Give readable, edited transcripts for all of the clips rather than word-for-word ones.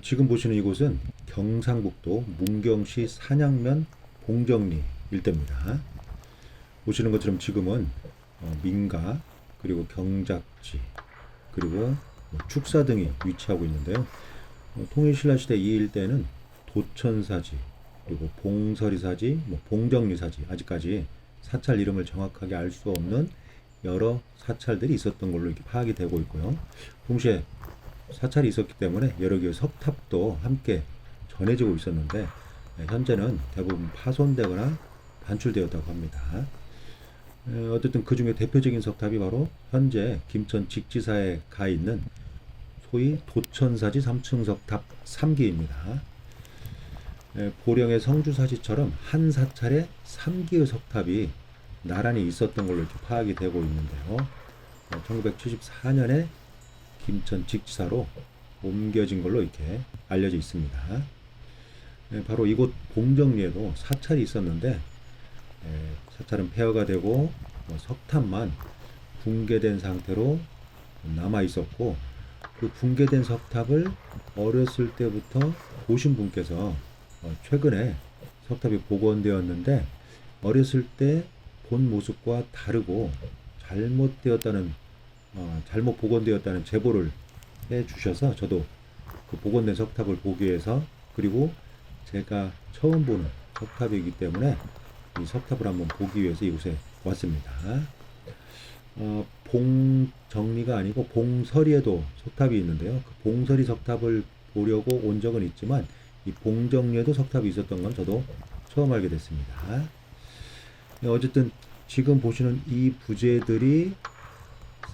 지금 보시는 이곳은 경상북도 문경시 산양면 봉정리 일대입니다. 보시는 것처럼 지금은 민가, 그리고 경작지, 그리고 축사 등이 위치하고 있는데요. 통일신라시대 이 일대는 도천사지, 그리고 봉서리사지, 봉정리사지, 아직까지 사찰 이름을 정확하게 알 수 없는 여러 사찰들이 있었던 걸로 이렇게 파악이 되고 있고요. 동시에 사찰이 있었기 때문에 여러 개의 석탑도 함께 전해지고 있었는데, 현재는 대부분 파손되거나 반출되었다고 합니다. 어쨌든 그 중에 대표적인 석탑이 바로 현재 김천 직지사에 가 있는 소위 도천사지 3층 석탑 3기입니다. 보령의 성주사지처럼 한 사찰에 3기의 석탑이 나란히 있었던 걸로 이렇게 파악이 되고 있는데요. 1974년에 김천 직지사로 옮겨진 걸로 이렇게 알려져 있습니다. 바로 이곳 봉정리에도 사찰이 있었는데, 사찰은 폐허가 되고 석탑만 붕괴된 상태로 남아 있었고, 그 붕괴된 석탑을 어렸을 때부터 보신 분께서 최근에 석탑이 복원되었는데, 어렸을 때 본 모습과 다르고 잘못 복원되었다는 제보를 해 주셔서 저도 그 복원된 석탑을 보기 위해서, 그리고 제가 처음 보는 석탑이기 때문에 이 석탑을 한번 보기 위해서 이곳에 왔습니다. 봉정리가 아니고 봉서리에도 석탑이 있는데요. 그 봉서리 석탑을 보려고 온 적은 있지만 이 봉정리에도 석탑이 있었던 건 저도 처음 알게 됐습니다. 어쨌든 지금 보시는 이 부재들이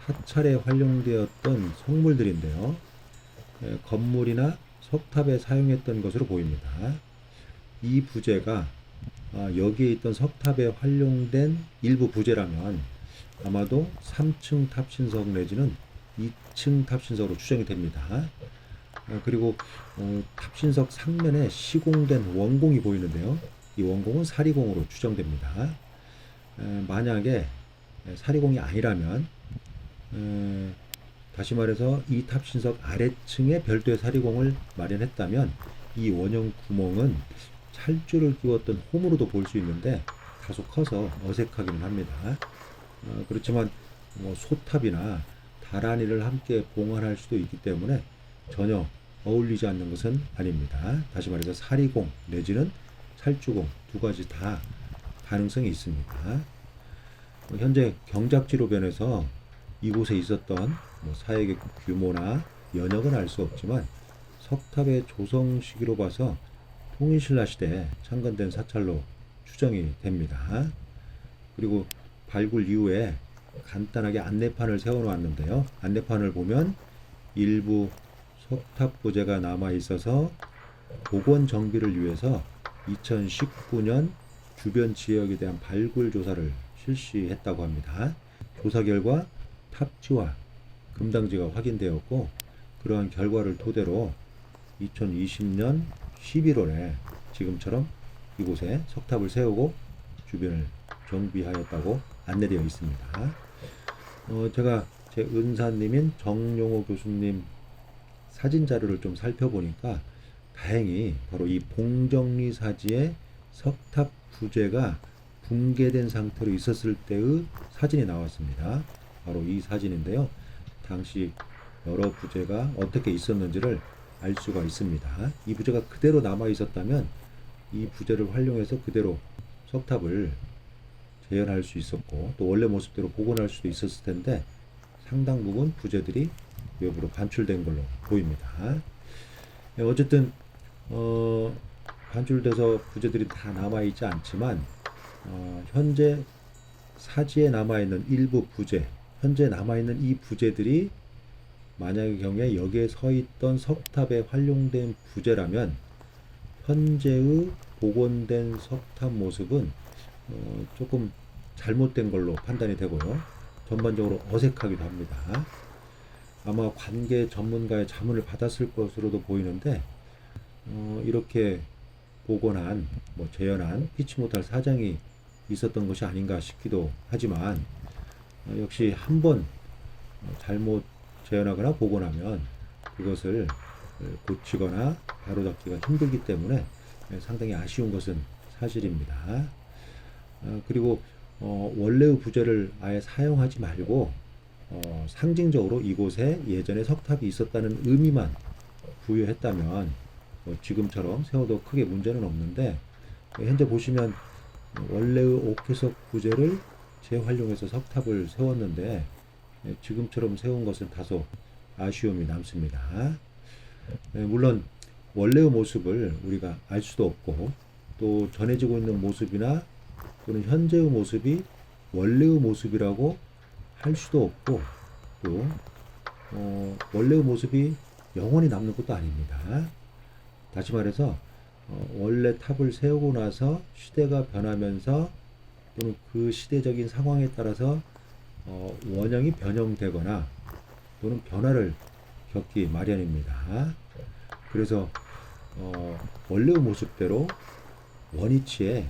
사찰에 활용되었던 성물들인데요. 건물이나 석탑에 사용했던 것으로 보입니다. 이 부재가 여기에 있던 석탑에 활용된 일부 부재라면 아마도 3층 탑신석 내지는 2층 탑신석으로 추정이 됩니다. 그리고 탑신석 상면에 시공된 원공이 보이는데요. 이 원공은 사리공으로 추정됩니다. 만약에 사리공이 아니라면, 다시 말해서 이 탑신석 아래층에 별도의 사리공을 마련했다면 이 원형 구멍은 찰줄을 끼웠던 홈으로도 볼 수 있는데 다소 커서 어색하기는 합니다. 그렇지만 소탑이나 다란이를 함께 봉헌할 수도 있기 때문에 전혀 어울리지 않는 것은 아닙니다. 다시 말해서 사리공 내지는 찰주공 두 가지 다 가능성이 있습니다. 현재 경작지로 변해서 이곳에 있었던 사역의 규모나 연역은 알 수 없지만 석탑의 조성 시기로 봐서 통일신라 시대에 창건된 사찰로 추정이 됩니다. 그리고 발굴 이후에 간단하게 안내판을 세워 놓았는데요. 안내판을 보면 일부 석탑 부재가 남아 있어서 복원 정비를 위해서 2019년 주변 지역에 대한 발굴 조사를 실시했다고 합니다. 조사 결과 탑지와 금당지가 확인되었고, 그러한 결과를 토대로 2020년 11월에 지금처럼 이곳에 석탑을 세우고 주변을 정비하였다고 안내되어 있습니다. 제가 제 은사님인 정용호 교수님 사진 자료를 좀 살펴보니까 다행히 바로 이 봉정리 사지의 석탑 부재가 붕괴된 상태로 있었을 때의 사진이 나왔습니다. 바로 이 사진인데요. 당시 여러 부재가 어떻게 있었는지를 알 수가 있습니다. 이 부재가 그대로 남아 있었다면 이 부재를 활용해서 그대로 석탑을 재현할 수 있었고 또 원래 모습대로 복원할 수도 있었을 텐데, 상당 부분 부재들이 외부로 반출된 걸로 보입니다. 어쨌든 반출돼서 부재들이 다 남아있지 않지만 현재 사지에 남아있는 일부 부재, 현재 남아있는 이 부재들이 만약의 경우에 여기에 서 있던 석탑에 활용된 부재라면 현재의 복원된 석탑 모습은 조금 잘못된 걸로 판단이 되고요. 전반적으로 어색하기도 합니다. 아마 관계 전문가의 자문을 받았을 것으로도 보이는데, 이렇게 복원한, 재현한 피치 못할 사정이 있었던 것이 아닌가 싶기도 하지만, 역시 한번 잘못 재현하거나 복원하면 그것을 고치거나 바로잡기가 힘들기 때문에 상당히 아쉬운 것은 사실입니다. 그리고 원래의 부재를 아예 사용하지 말고 상징적으로 이곳에 예전에 석탑이 있었다는 의미만 부여했다면 지금처럼 세워도 크게 문제는 없는데, 현재 보시면 원래의 옥회석 부재를 재활용해서 석탑을 세웠는데 지금처럼 세운 것은 다소 아쉬움이 남습니다. 물론 원래의 모습을 우리가 알 수도 없고, 또 전해지고 있는 모습이나 또는 현재의 모습이 원래의 모습이라고 할 수도 없고, 또 원래의 모습이 영원히 남는 것도 아닙니다. 다시 말해서 원래 탑을 세우고 나서 시대가 변하면서 또는 그 시대적인 상황에 따라서 원형이 변형되거나 또는 변화를 겪기 마련입니다. 그래서 원래의 모습대로 원위치에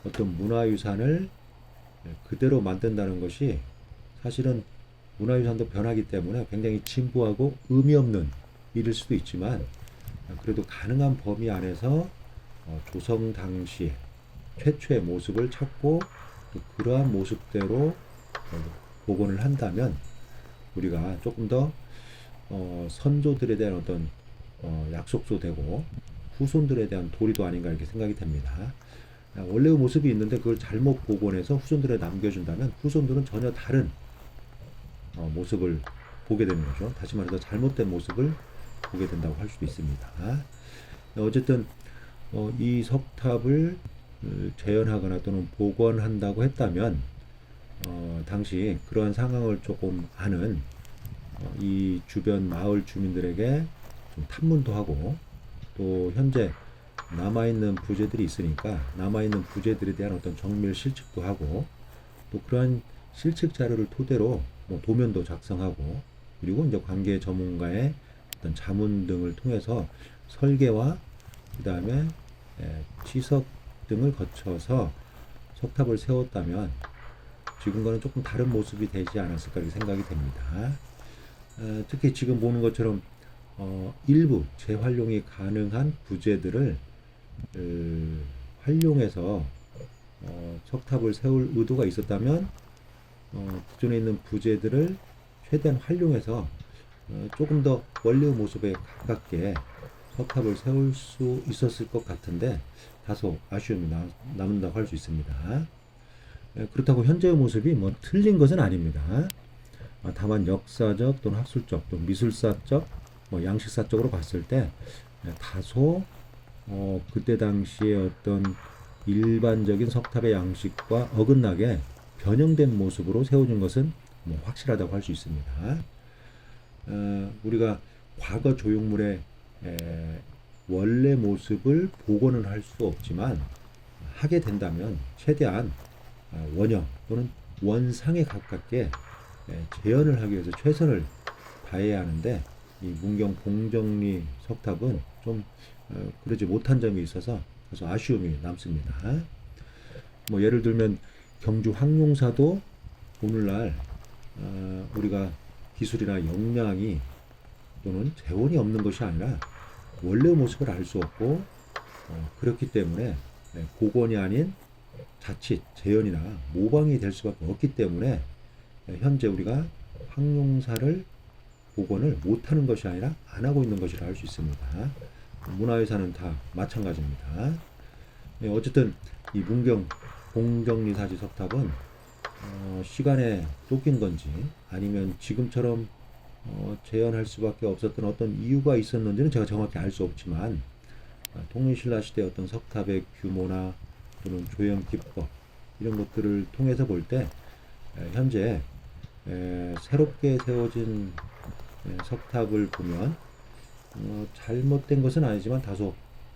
어떤 문화유산을 그대로 만든다는 것이 사실은 문화유산도 변하기 때문에 굉장히 진부하고 의미 없는 일일 수도 있지만, 그래도 가능한 범위 안에서 조성 당시 최초의 모습을 찾고 또 그러한 모습대로 복원을 한다면 우리가 조금 더 선조들에 대한 어떤 약속도 되고 후손들에 대한 도리도 아닌가 이렇게 생각이 됩니다. 원래의 모습이 있는데 그걸 잘못 복원해서 후손들에 남겨준다면 후손들은 전혀 다른 모습을 보게 되는 거죠. 다시 말해서 잘못된 모습을 보게 된다고 할 수도 있습니다. 어쨌든 이 석탑을 재현하거나 또는 복원한다고 했다면 당시 그러한 상황을 조금 아는 이 주변 마을 주민들에게 좀 탐문도 하고, 또 현재 남아있는 부재들이 있으니까 남아있는 부재들에 대한 어떤 정밀 실측도 하고, 또 그러한 실측 자료를 토대로 도면도 작성하고, 그리고 이제 관계 전문가의 어떤 자문 등을 통해서 설계와 그 다음에 치석 등을 거쳐서 석탑을 세웠다면 지금과는 조금 다른 모습이 되지 않았을까 이렇게 생각이 됩니다. 특히 지금 보는 것처럼 일부 재활용이 가능한 부재들을 활용해서 석탑을 세울 의도가 있었다면 기존에 있는 부재들을 최대한 활용해서 조금 더 원래의 모습에 가깝게 석탑을 세울 수 있었을 것 같은데 다소 아쉬움이 남는다고 할 수 있습니다. 그렇다고 현재의 모습이 뭐 틀린 것은 아닙니다. 다만 역사적 또는 학술적 또는 미술사적 양식사적으로 봤을 때 다소 그때 당시에 어떤 일반적인 석탑의 양식과 어긋나게 변형된 모습으로 세워진 것은 확실하다고 할 수 있습니다. 우리가 과거 조형물의 원래 모습을 복원은 할 수 없지만 하게 된다면 최대한 원형 또는 원상에 가깝게 재현을 하기 위해서 최선을 다해야 하는데, 이 문경 봉정리 석탑은 좀 그러지 못한 점이 있어서 그래서 아쉬움이 남습니다. 예를 들면 경주 황룡사도 오늘날 우리가 기술이나 역량이 또는 재원이 없는 것이 아니라 원래의 모습을 알 수 없고, 그렇기 때문에 복원이 아닌 자칫 재현이나 모방이 될 수밖에 없기 때문에 현재 우리가 황룡사를 복원을 못하는 것이 아니라 안 하고 있는 것이라 할 수 있습니다. 문화유산은 다 마찬가지입니다. 어쨌든 이 문경 봉정리사지 석탑은 시간에 쫓긴 건지 아니면 지금처럼 재현할 수밖에 없었던 어떤 이유가 있었는지는 제가 정확히 알 수 없지만, 통일신라 시대 어떤 석탑의 규모나 또는 조형 기법 이런 것들을 통해서 볼 때 현재 새롭게 세워진 석탑을 보면 잘못된 것은 아니지만 다소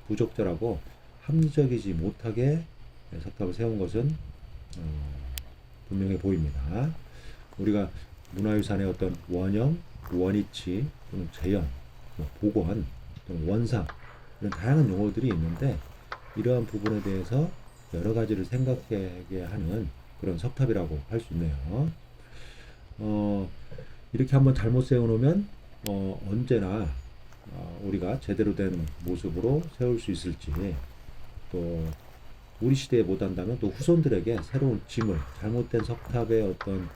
부적절하고 합리적이지 못하게 석탑을 세운 것은 분명해 보입니다. 우리가 문화유산의 어떤 원형, 원위치 또는 재현, 복원 또는 원상 이런 다양한 용어들이 있는데, 이러한 부분에 대해서 여러 가지를 생각하게 하는 그런 석탑이라고 할 수 있네요. 이렇게 한번 잘못 세워놓으면 언제나 우리가 제대로 된 모습으로 세울 수 있을지, 또 우리 시대에 못한다면 또 후손들에게 새로운 짐을, 잘못된 석탑의 어떤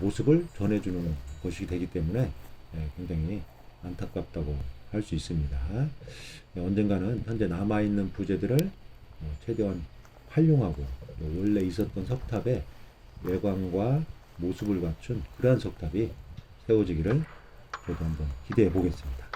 모습을 전해주는 것이 되기 때문에 굉장히 안타깝다고 할 수 있습니다. 언젠가는 현재 남아있는 부재들을 최대한 활용하고 원래 있었던 석탑의 외관과 모습을 갖춘 그러한 석탑이 세워지기를 저도 한번 기대해 보겠습니다.